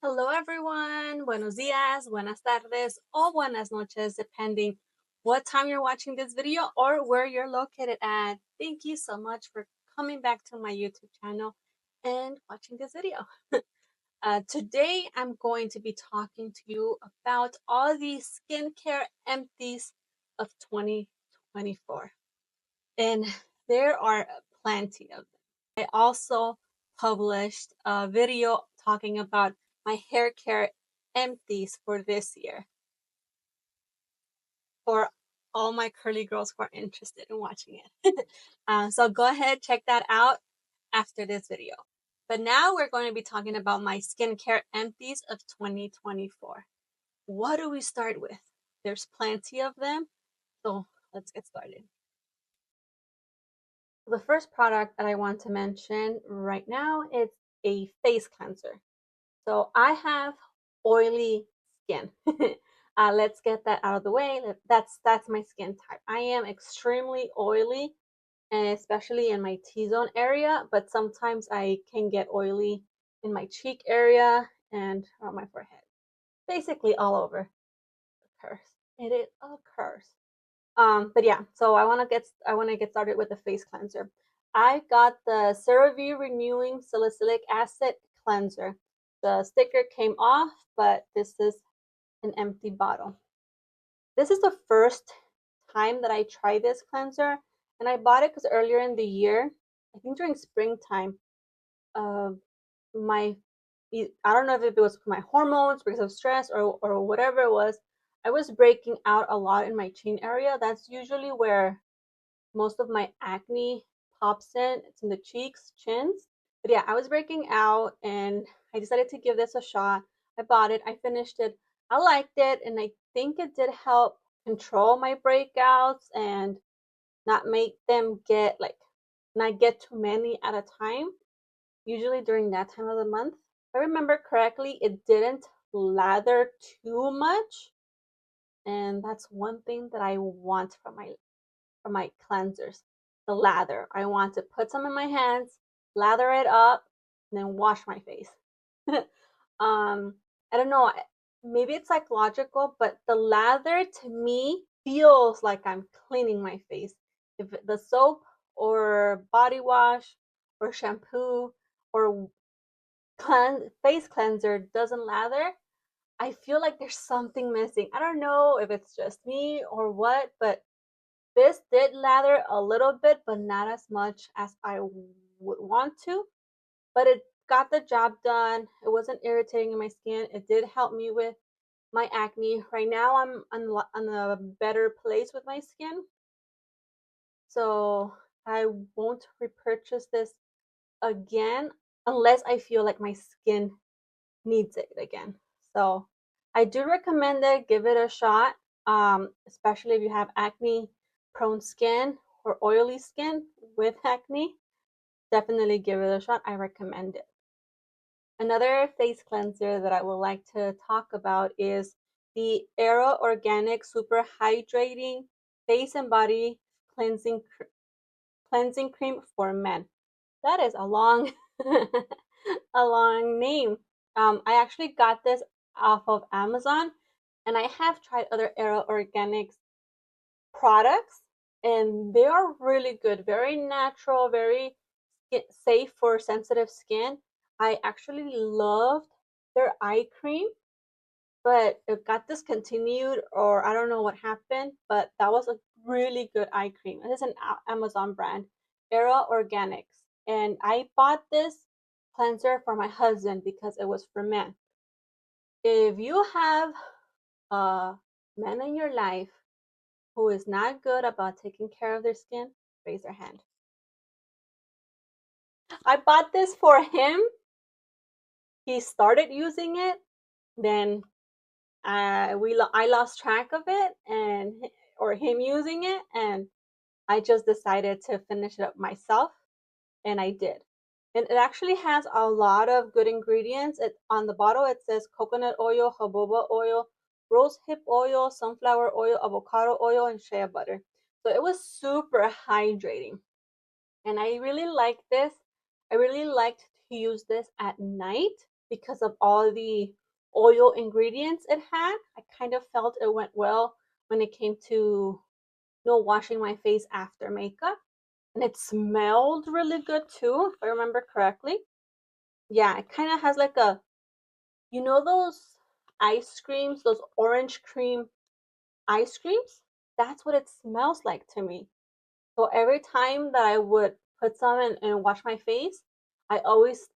Hello everyone, Buenos Dias, Buenas Tardes, or Buenas Noches, depending what time you're watching this video or where you're located at. Thank you so much for coming back to my YouTube channel and watching this video. Today I'm going to be talking to you about all the skincare empties of 2024. And there are plenty of them. I also published a video talking about my hair care empties for this year for all my curly girls who are interested in watching it. So go ahead, check that out after this video. But now we're going to be talking about my skincare empties of 2024. What do we start with? There's plenty of them, so let's get started. The first product that I want to mention right now is a face cleanser. So I have oily skin. Let's get that out of the way. That's my skin type. I am extremely oily, and especially in my T-zone area, but sometimes I can get oily in my cheek area and on my forehead. Basically all over. A curse. It is a curse. But yeah, so I want to get started with the face cleanser. I got the CeraVe Renewing Salicylic Acid Cleanser. The sticker came off, but this is an empty bottle. This is the first time that I tried this cleanser, and I bought it because earlier in the year, I think during springtime, my I don't know if it was my hormones because of stress or whatever it was. I was breaking out a lot in my chin area. That's usually where most of my acne pops in. It's in the cheeks, chins. But yeah, I was breaking out and I decided to give this a shot. I bought it, I finished it. I liked it, and I think it did help control my breakouts and not make them not get too many at a time. Usually during that time of the month. If I remember correctly, it didn't lather too much. And that's one thing that I want from my cleansers, the lather. I want to put some in my hands, lather it up, and then wash my face. I don't know, maybe it's psychological, but the lather to me feels like I'm cleaning my face. If the soap or body wash or shampoo or face cleanser doesn't lather, I feel like there's something missing. I don't know if it's just me or what, but this did lather a little bit, but not as much as I would want to. But it got the job done. It wasn't irritating in my skin. It did help me with my acne. Right now, I'm on a better place with my skin. So I won't repurchase this again unless I feel like my skin needs it again. So I do recommend it. Give it a shot, especially if you have acne prone skin or oily skin with acne. Definitely give it a shot. I recommend it. Another face cleanser that I would like to talk about is the Era Organic Super Hydrating Face and Body Cleansing Cream for Men. That is a long a long name. I actually got this off of Amazon, and I have tried other Era Organics products, and they are really good, very natural, very safe for sensitive skin. I actually loved their eye cream, but it got discontinued, or I don't know what happened, but that was a really good eye cream. It is an Amazon brand, Era Organics. And I bought this cleanser for my husband because it was for men. If you have a man in your life who is not good about taking care of their skin, raise their hand. I bought this for him. He started using it, then I lost track of it, or him using it, and I just decided to finish it up myself, and I did. And it actually has a lot of good ingredients. On the bottle it says coconut oil, jojoba oil, rose hip oil, sunflower oil, avocado oil, and shea butter. So it was super hydrating, and I really like this. I really liked to use this at night because of all the oil ingredients it had. I kind of felt it went well when it came to washing my face after makeup. And it smelled really good too, if I remember correctly. Yeah, it kind of has like a, those ice creams, those orange cream ice creams? That's what it smells like to me. So every time that I would put some in and wash my face, I always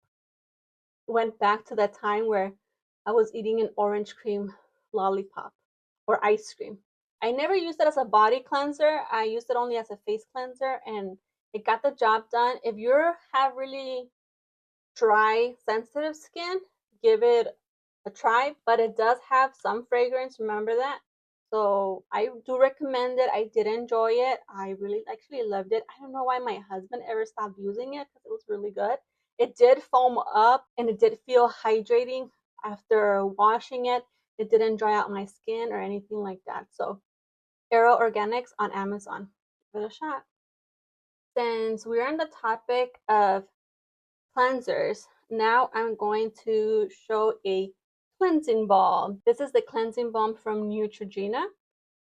went back to that time where I was eating an orange cream lollipop or ice cream. I never used it as a body cleanser. I used it only as a face cleanser, and it got the job done. If you have really dry, sensitive skin, give it a try, but it does have some fragrance, remember that? So I do recommend it. I did enjoy it. I really actually loved it. I don't know why my husband ever stopped using it because it was really good. It did foam up and it did feel hydrating after washing it. It didn't dry out my skin or anything like that. So Aero Organics on Amazon. Give it a shot. Since we're on the topic of cleansers, now I'm going to show a cleansing balm. This is the cleansing balm from Neutrogena.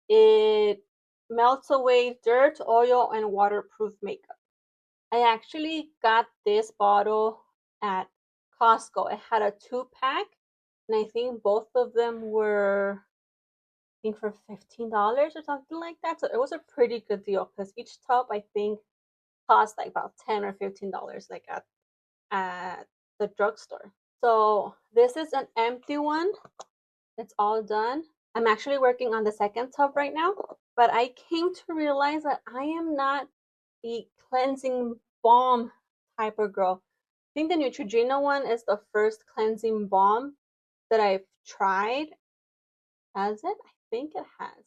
It melts away dirt, oil, and waterproof makeup. I actually got this bottle at Costco. It had a 2-pack, and I think both of them were, I think, for $15 or something like that. So it was a pretty good deal because each tub, I think, cost like about $10 or $15, like at the drugstore. So this is an empty one. It's all done. I'm actually working on the second tub right now, but I came to realize that I am not the cleansing balm type of girl. I think the Neutrogena one is the first cleansing balm that I've tried. Has it? I think it has.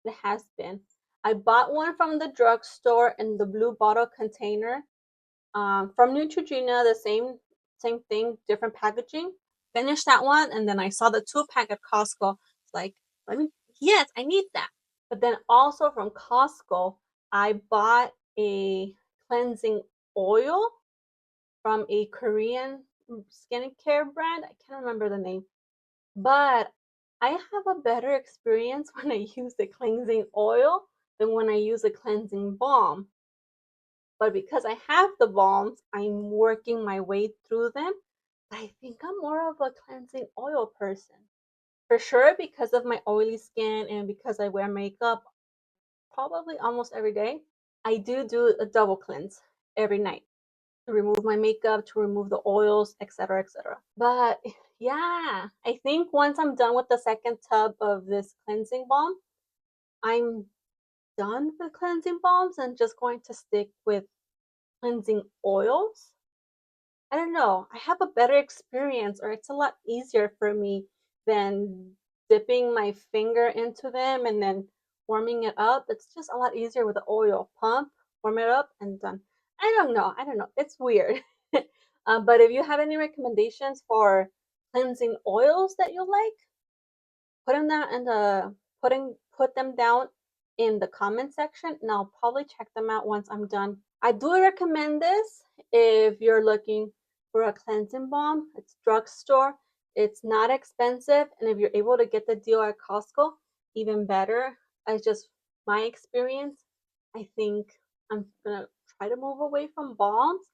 It has been. I bought one from the drugstore in the blue bottle container. From Neutrogena, the same thing, different packaging. Finished that one, and then I saw the 2-pack at Costco. It's like, yes, I need that. But then also from Costco, I bought a cleansing oil from a Korean skincare brand. I can't remember the name, but I have a better experience when I use the cleansing oil than when I use a cleansing balm. But because I have the balms, I'm working my way through them. I think I'm more of a cleansing oil person. For sure, because of my oily skin and because I wear makeup probably almost every day, I do a double cleanse every night to remove my makeup, to remove the oils, etc., etc. But yeah, I think once I'm done with the second tub of this cleansing balm, I'm done with cleansing balms and just going to stick with cleansing oils. I don't know. I have a better experience, or it's a lot easier for me than dipping my finger into them and then warming it up. It's just a lot easier with the oil. Pump, warm it up, and done. I don't know. It's weird. But if you have any recommendations for cleansing oils that you like, put them down in the put them down in the comment section, and I'll probably check them out once I'm done. I do recommend this if you're looking for a cleansing balm. It's drugstore. It's not expensive, and if you're able to get the deal at Costco, even better. It's just my experience. I think I'm gonna try to move away from balms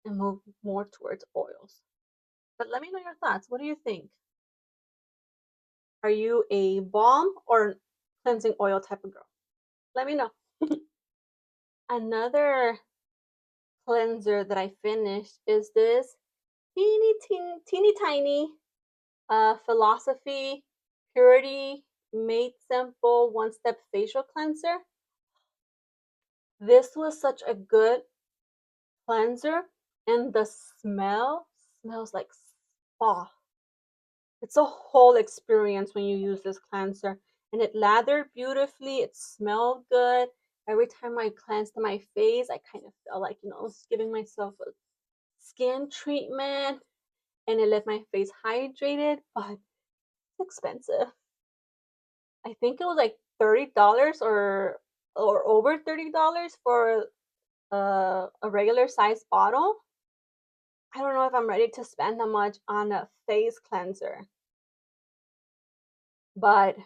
and move more towards oils. But let me know your thoughts. What do you think? Are you a balm or cleansing oil type of girl? Let me know. Another cleanser that I finished is this teeny tiny Philosophy Purity Made Simple One-Step Facial Cleanser. This was such a good cleanser, and the smell smells like spa. It's a whole experience when you use this cleanser, and it lathered beautifully. It smelled good. Every time I cleansed my face, I kind of felt like, giving myself a skin treatment, and it left my face hydrated, but it's expensive. I think it was like $30 or over $30 for a regular size bottle. I don't know if I'm ready to spend that much on a face cleanser. But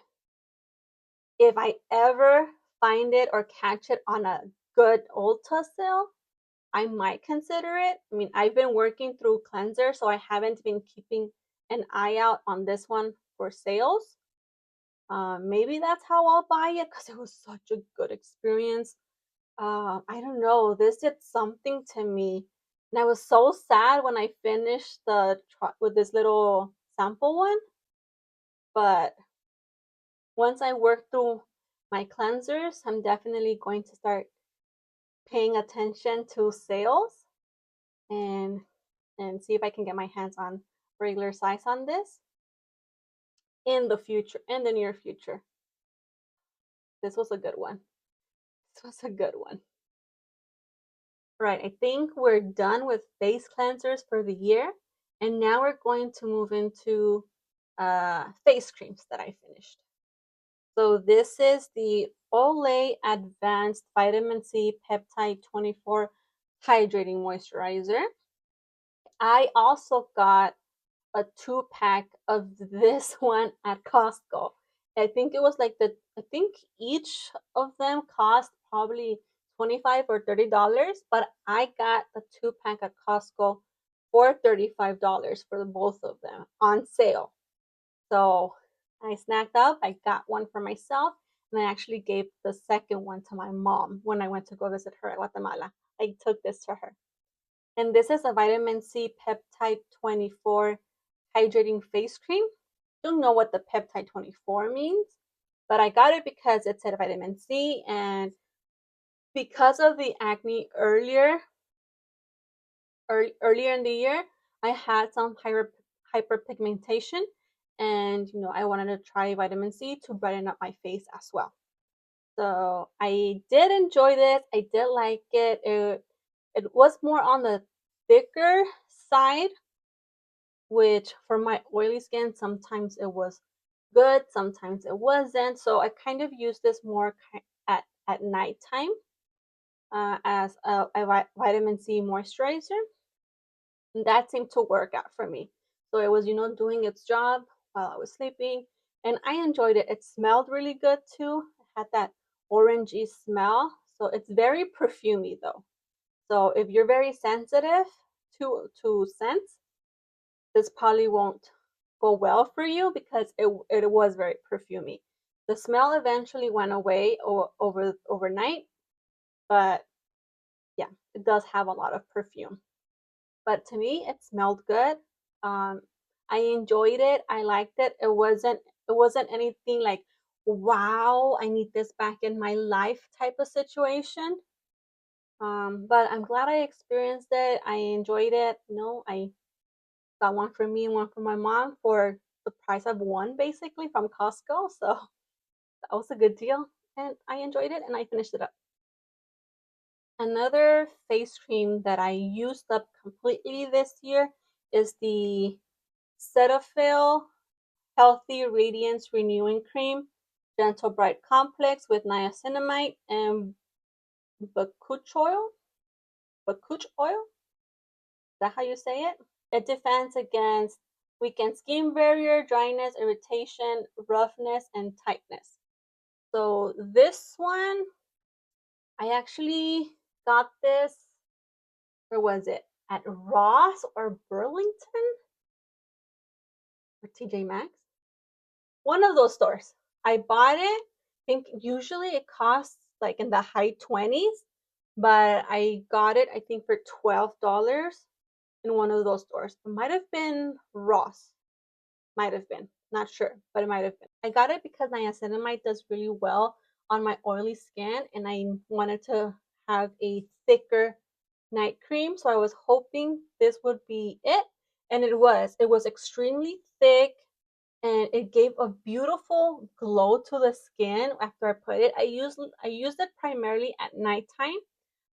if I ever find it or catch it on a good Ulta sale, I might consider it. I mean, I've been working through cleanser, so I haven't been keeping an eye out on this one for sales. Maybe that's how I'll buy it because it was such a good experience. I don't know. This did something to me, and I was so sad when I finished with this little sample one. But once I work through my cleansers, I'm definitely going to start paying attention to sales and see if I can get my hands on regular size on this in the future, in the near future. This was a good one. This was a good one. Right, I think we're done with face cleansers for the year, and now we're going to move into face creams that I finished. So this is the Olay Advanced Vitamin C Peptide 24 Hydrating Moisturizer. I also got a 2-pack of this one at Costco. I think it was like I think each of them cost probably $25 or $30, but I got the 2-pack at Costco for $35 for both of them on sale. So I snacked up, I got one for myself, and I actually gave the second one to my mom when I went to go visit her at Guatemala. I took this to her. And this is a vitamin C peptide 24 hydrating face cream. Don't know what the peptide 24 means, but I got it because it said vitamin C, and because of the acne earlier in the year, I had some hyperpigmentation, and I wanted to try vitamin C to brighten up my face as well. So I did enjoy this. I did like it. It was more on the thicker side, which for my oily skin, sometimes it was good, sometimes it wasn't. So I kind of use this more at nighttime as a vitamin C moisturizer. And that seemed to work out for me. So it was, doing its job while I was sleeping. And I enjoyed it. It smelled really good too. It had that orangey smell. So it's very perfumey though. So if you're very sensitive to scents, this probably won't go well for you because it was very perfumey. The smell eventually went away overnight, but yeah, it does have a lot of perfume. But to me, it smelled good. Um, I enjoyed it. I liked it. It wasn't anything like, wow, I need this back in my life type of situation. But I'm glad I experienced it. I enjoyed it. I got one for me and one for my mom for the price of one, basically, from Costco. So that was a good deal. And I enjoyed it and I finished it up. Another face cream that I used up completely this year is the Cetaphil Healthy Radiance Renewing Cream, Gentle Bright Complex with niacinamide and bakuch oil. Bakuch oil? Is that how you say it? It defends against weakened skin barrier, dryness, irritation, roughness, and tightness. So this one, I actually got this, where was it? At Ross or Burlington or TJ Maxx? One of those stores. I bought it. I think usually it costs like in the high 20s, but I got it, I think, for $12 in one of those stores. It might have been Ross. Might have been. Not sure, but it might have been. I got it because niacinamide does really well on my oily skin, and I wanted to have a thicker night cream. So I was hoping this would be it. And it was. It was extremely thick, and it gave a beautiful glow to the skin after I put it. I used it primarily at nighttime,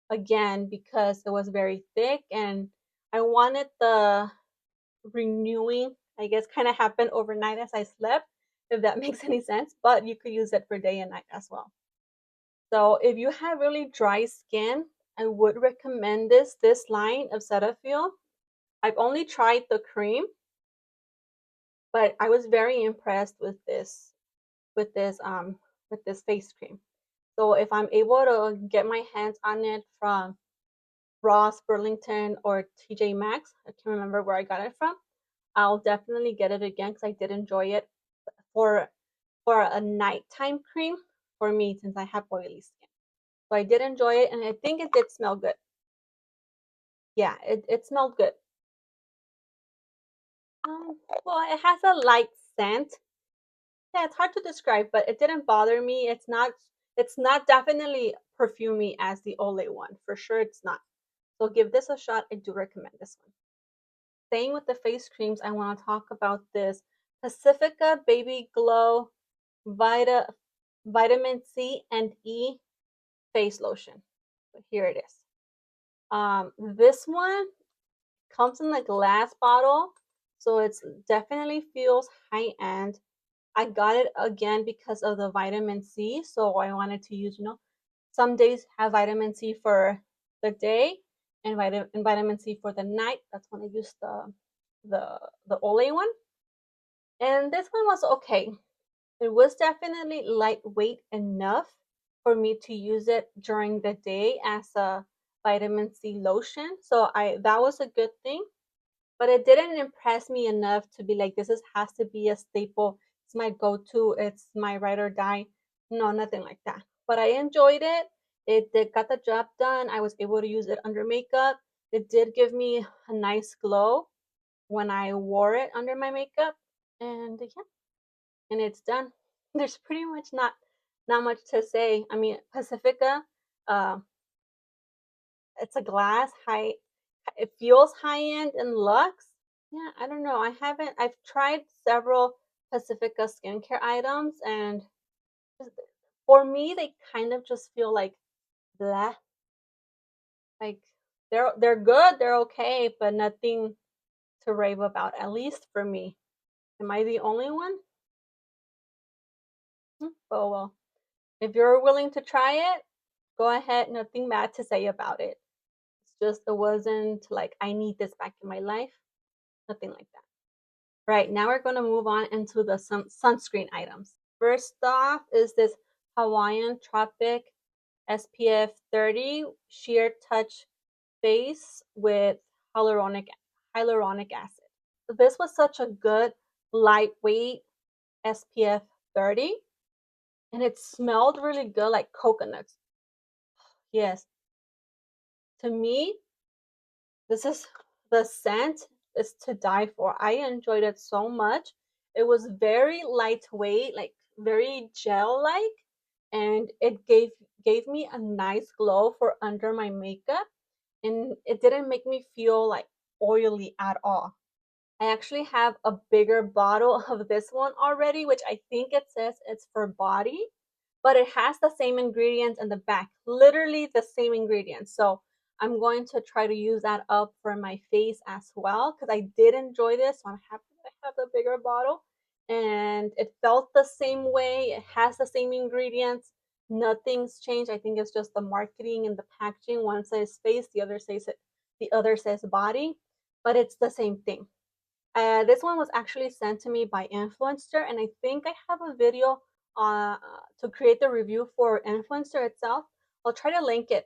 again, because it was very thick and I wanted the renewing, I guess, kind of happen overnight as I slept, if that makes any sense. But you could use it for day and night as well. So if you have really dry skin, I would recommend this line of Cetaphil. I've only tried the cream, but I was very impressed with with this face cream. So if I'm able to get my hands on it from Ross, Burlington, or TJ Maxx, I can't remember where I got it from, I'll definitely get it again because I did enjoy it for a nighttime cream for me since I have oily skin. So I did enjoy it, and I think it did smell good. Yeah, it smelled good. Well, it has a light scent. Yeah, it's hard to describe, but it didn't bother me. It's not definitely perfumey as the Olay one. For sure it's not. So give this a shot. I do recommend this one. Staying with the face creams, I want to talk about this Pacifica Baby Glow Vitamin C and E face lotion. So here it is. This one comes in a glass bottle, so it's definitely feels high end. I got it again because of the vitamin C, so I wanted to use, some days have vitamin C for the day and vitamin C for the night. That's when I use the Olay one. And this one was okay. It was definitely lightweight enough for me to use it during the day as a vitamin C lotion. So that was a good thing, but it didn't impress me enough to be like, has to be a staple. It's my go-to. It's my ride or die. No, nothing like that. But I enjoyed it. It did got the job done. I was able to use it under makeup. It did give me a nice glow when I wore it under my makeup. And yeah, and it's done. There's pretty much not much to say. I mean, Pacifica, uh, it's a glass high. It feels high end and luxe. Yeah, I don't know. I've tried several Pacifica skincare items, and for me, they kind of just feel like that. Like they're good, they're okay, but nothing to rave about. At least for me. Am I the only one? Oh well. If you're willing to try it, go ahead. Nothing bad to say about it. It's just it wasn't like I need this back in my life. Nothing like that. Right, now we're going to move on into the sunscreen items. First off is this Hawaiian Tropic SPF 30 Sheer Touch Face with hyaluronic acid. This was such a good lightweight SPF 30, and it smelled really good like coconuts. Yes, to me, this is the scent is to die for. I enjoyed it so much. It was very lightweight, like very gel-like, and it gave me a nice glow for under my makeup, and it didn't make me feel like oily at all. I actually have a bigger bottle of this one already, which I think it says it's for body, but it has the same ingredients in the back, literally the same ingredients. So I'm going to try to use that up for my face as well because I did enjoy this. So I'm happy that I have the bigger bottle, and it felt the same way. It has the same ingredients. Nothing's changed. I think it's just the marketing and the packaging. One says face, the other says body, but it's the same thing. This one was actually sent to me by Influencer, and I think I have a video to create the review for Influencer itself. I'll try to link it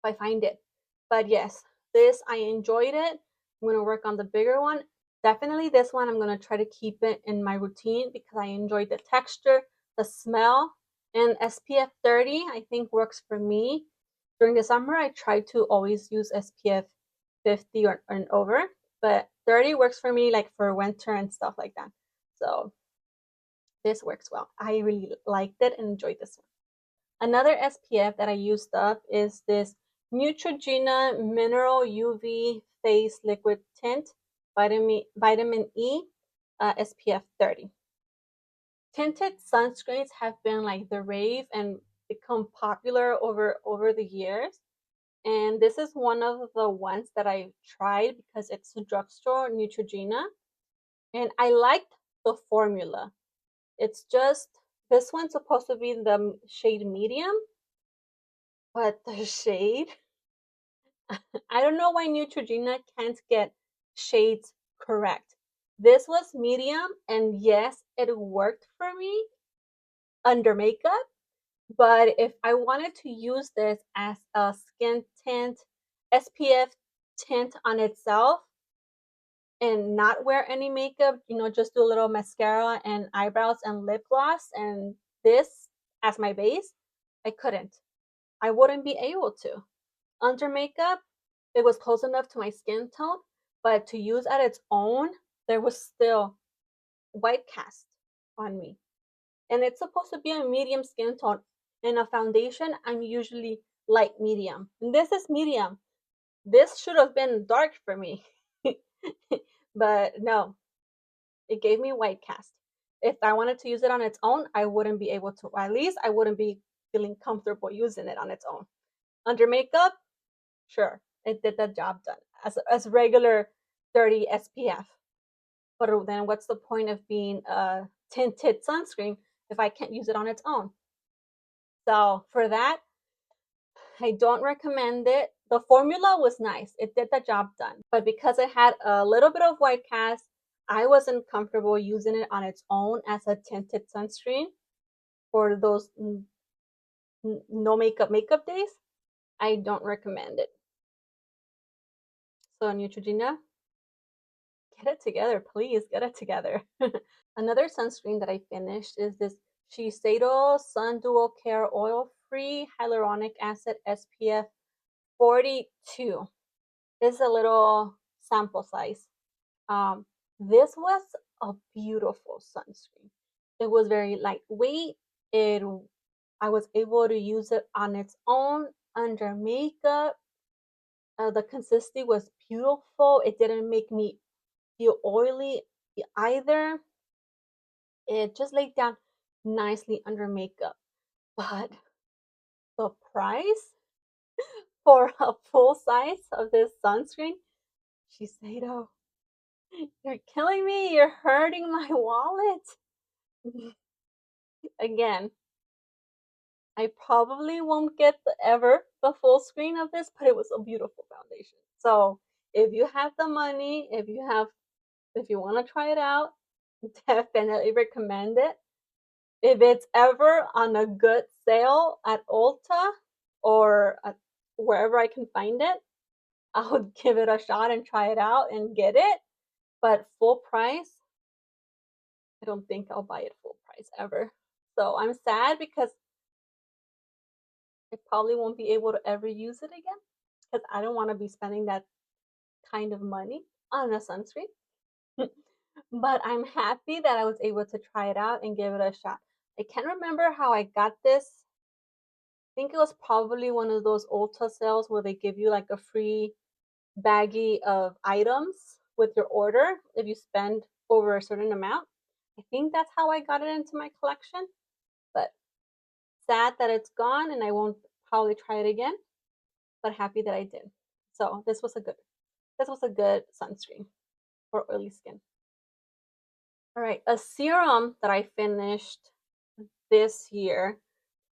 if I find it. But yes, this I enjoyed it. I'm gonna work on the bigger one. Definitely this one I'm gonna try to keep it in my routine because I enjoyed the texture, the smell, and SPF 30 I think works for me. During the summer, I try to always use SPF 50 or and over, but 30 works for me like for winter and stuff like that. So this works well. I really liked it and enjoyed this one. Another SPF that I used up is this Neutrogena Mineral UV Face Liquid Tint Vitamin E SPF 30. Tinted sunscreens have been like the rave and become popular over the years. And this is one of the ones that I tried because it's a drugstore Neutrogena. And I liked the formula. It's just, this one's supposed to be the shade medium, but the shade, I don't know why Neutrogena can't get shades correct. This was medium, and yes, it worked for me under makeup. But if I wanted to use this as a skin tint, SPF tint on itself, and not wear any makeup, just do a little mascara and eyebrows and lip gloss and this as my base, I couldn't. I wouldn't be able to. Under makeup, it was close enough to my skin tone, but to use at its own, there was still white cast on me. And it's supposed to be a medium skin tone. In a foundation, I'm usually light medium. And this is medium. This should have been dark for me. But no, it gave me white cast. If I wanted to use it on its own, I wouldn't be able to. At least I wouldn't be feeling comfortable using it on its own. Under makeup, sure, it did the job done as regular 30 SPF. But then what's the point of being a tinted sunscreen if I can't use it on its own? So for that, I don't recommend it. The formula was nice. It did the job done. But because it had a little bit of white cast, I wasn't comfortable using it on its own as a tinted sunscreen for those no makeup days. I don't recommend it. So Neutrogena, get it together, please. Get it together. Another sunscreen that I finished is this Shiseido Sun Duo Care Oil Free Hyaluronic Acid SPF 42. This is a little sample size. This was a beautiful sunscreen. It was very lightweight. I was able to use it on its own under makeup. The consistency was beautiful. It didn't make me feel oily either. It just laid down nicely under makeup. But the price for a full size of this sunscreen, Shiseido, you're killing me. You're hurting my wallet. Again, I probably won't get the full screen of this, but it was a beautiful foundation. So if you have the money, if you want to try it out, definitely recommend it. If it's ever on a good sale at Ulta or at wherever I can find it, I would give it a shot and try it out and get it. But full price, I don't think I'll buy it full price ever. So I'm sad because I probably won't be able to ever use it again because I don't want to be spending that kind of money on a sunscreen. But I'm happy that I was able to try it out and give it a shot. I can't remember how I got this. I think it was probably one of those Ulta sales where they give you like a free baggie of items with your order if you spend over a certain amount. I think that's how I got it into my collection. But sad that it's gone and I won't probably try it again, but happy that I did. So this was a good sunscreen for oily skin. All right, a serum that I finished this year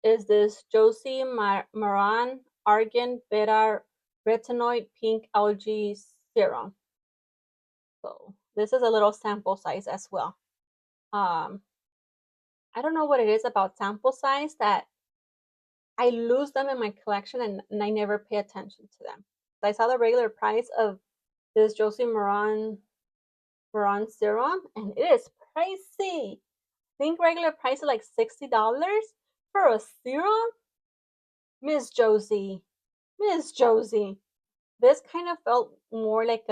is this Josie Maran Argan Beta-retinoid Pink Algae Serum. So this is a little sample size as well. I don't know what it is about sample size that I lose them in my collection and I never pay attention to them. I saw the regular price of this Josie Maran serum and it is pricey. I think regular price is like $60 for a serum. Miss Josie. This kind of felt more like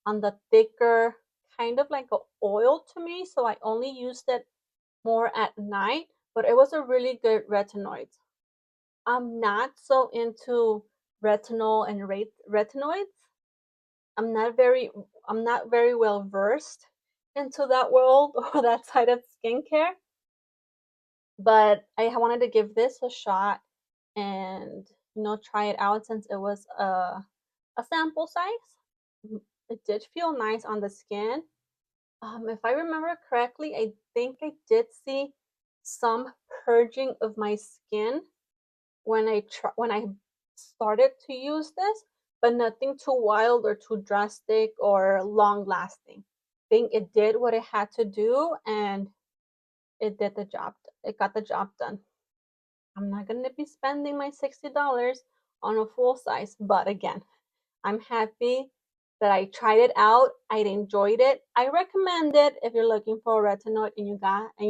on the thicker, kind of like a oil to me, so I only used it more at night, but it was a really good retinoid. I'm not so into retinol and retinoids. I'm not very well versed into that world or that side of skincare, but I wanted to give this a shot and try it out since it was a sample size. It did feel nice on the skin. If I remember correctly, I think I did see some purging of my skin when I started to use this, but nothing too wild or too drastic or long lasting. I think it did what it had to do, and it did the job. It got the job done. I'm not going to be spending my $60 on a full size, but again, I'm happy that I tried it out. I enjoyed it. I recommend it if you're looking for a retinoid and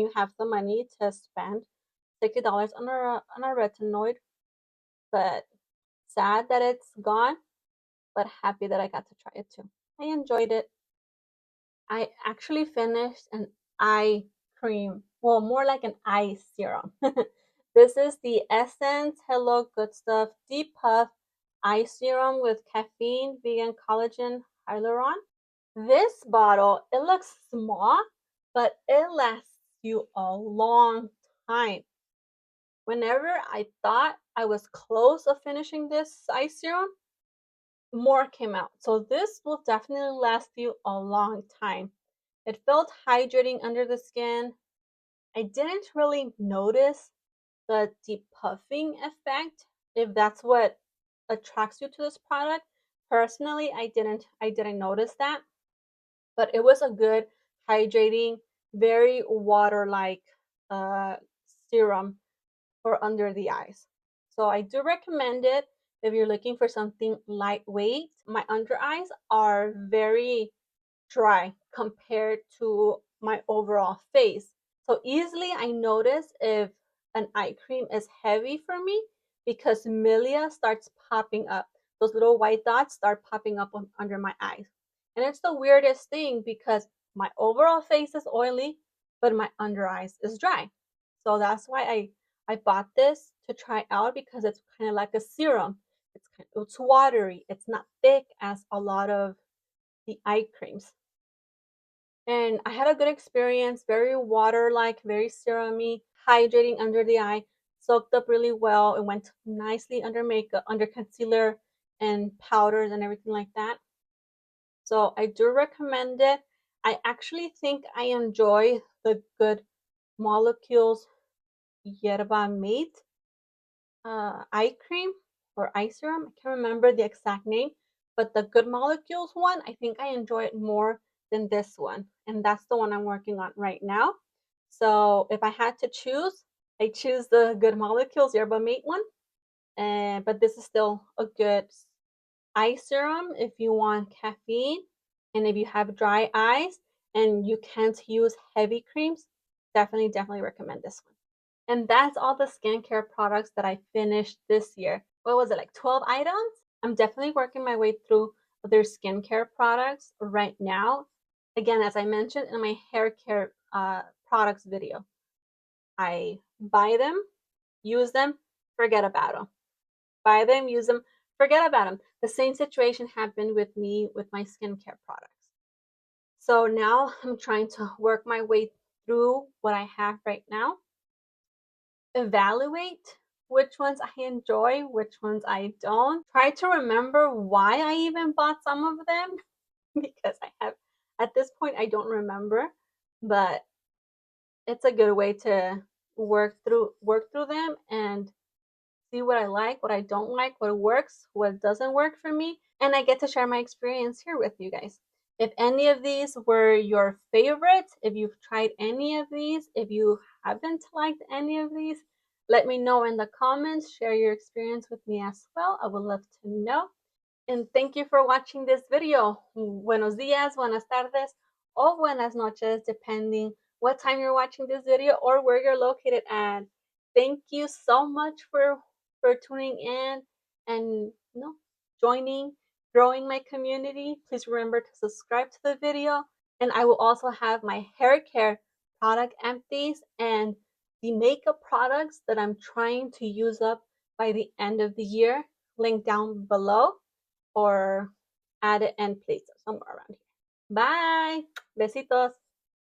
you have the money to spend $60 on a retinoid. But sad that it's gone, but happy that I got to try it too. I enjoyed it. I actually finished an eye cream, well, more like an eye serum. This is the Essence Hello Good Stuff Depuff Eye Serum with caffeine, vegan collagen, hyaluron. This bottle, it looks small, but it lasts you a long time. Whenever I thought I was close of finishing this eye serum, more came out. So this will definitely last you a long time. It felt hydrating under the skin. I didn't really notice the depuffing effect, if that's what attracts you to this product. Personally, I didn't notice that, but it was a good hydrating, very water-like serum for under the eyes. So I do recommend it if you're looking for something lightweight. My under eyes are very dry compared to my overall face. So easily I notice if an eye cream is heavy for me because milia starts popping up. Those little white dots start popping up under my eyes. And it's the weirdest thing because my overall face is oily, but my under eyes is dry. So that's why I bought this to try out, because it's kind of like a serum. It's watery. It's not thick as a lot of the eye creams. And I had a good experience, very water-like, very serum-y, hydrating under the eye, soaked up really well. It went nicely under makeup, under concealer and powders and everything like that. So I do recommend it. I actually think I enjoy the Good Molecules Yerba Mate eye cream or eye serum. I can't remember the exact name, but the Good Molecules one, I think I enjoy it more than this one. And that's the one I'm working on right now. So if I had to choose, I choose the Good Molecules Yerba Mate one. But this is still a good eye serum if you want caffeine and if you have dry eyes and you can't use heavy creams. Definitely recommend this one. And that's all the skincare products that I finished this year. What was it, like 12 items? I'm definitely working my way through other skincare products right now. Again, as I mentioned in my hair care products video, I buy them, use them, forget about them. Buy them, use them, forget about them. The same situation happened with me with my skincare products. So now I'm trying to work my way through what I have right now, evaluate which ones I enjoy, which ones I don't. Try to remember why I even bought some of them because at this point I don't remember, but it's a good way to work through them and see what I like, what I don't like, what works, what doesn't work for me, and I get to share my experience here with you guys. If any of these were your favorites, if you've tried any of these, if you haven't liked any of these, let me know in the comments. Share your experience with me as well. I would love to know. And thank you for watching this video. Buenos dias, buenas tardes, or buenas noches, depending what time you're watching this video or where you're located at. Thank you so much for tuning in and joining, growing my community. Please remember to subscribe to the video. And I will also have my hair care product empties and the makeup products that I'm trying to use up by the end of the year linked down below, or add it and place it somewhere around here. Bye. Besitos.